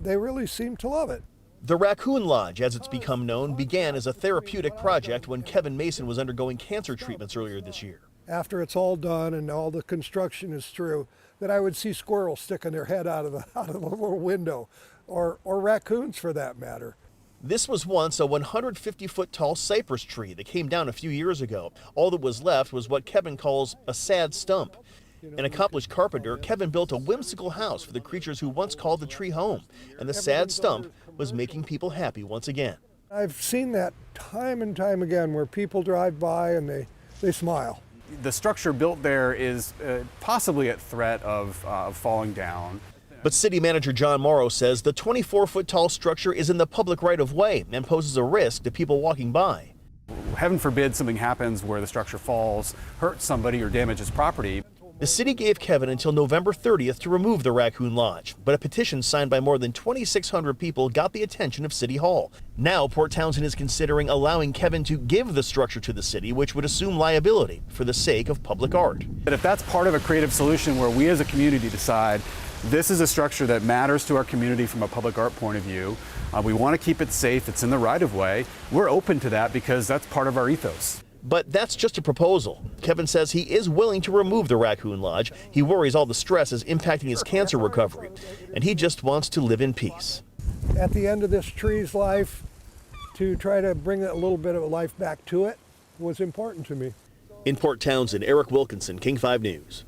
they really seem to love it. The Raccoon Lodge, as it's become known, began as a therapeutic project when Kevin Mason was undergoing cancer treatments earlier this year. After it's all done and all the construction is through, that I would see squirrels sticking their head out of the little window, or raccoons for that matter. This was once a 150-foot tall cypress tree that came down a few years ago. All that was left was what Kevin calls a sad stump. An accomplished carpenter, Kevin built a whimsical house for the creatures who once called the tree home, and the sad stump was making people happy once again. I've seen that time and time again where people drive by and they smile. The structure built there is possibly at threat of falling down. But City Manager John Morrow says the 24-foot tall structure is in the public right-of-way and poses a risk to people walking by. Heaven forbid something happens where the structure falls, hurts somebody, or damages property. The city gave Kevin until November 30th to remove the Raccoon Lodge, but a petition signed by more than 2,600 people got the attention of City Hall. Now, Port Townsend is considering allowing Kevin to give the structure to the city, which would assume liability for the sake of public art. But if that's part of a creative solution where we as a community decide this is a structure that matters to our community from a public art point of view, we want to keep it safe, it's in the right-of-way, we're open to that because that's part of our ethos. But that's just a proposal. Kevin says he is willing to remove the Raccoon Lodge. He worries all the stress is impacting his cancer recovery, and he just wants to live in peace. At the end of this tree's life, to try to bring a little bit of life back to it was important to me. In Port Townsend, Eric Wilkinson, King 5 News.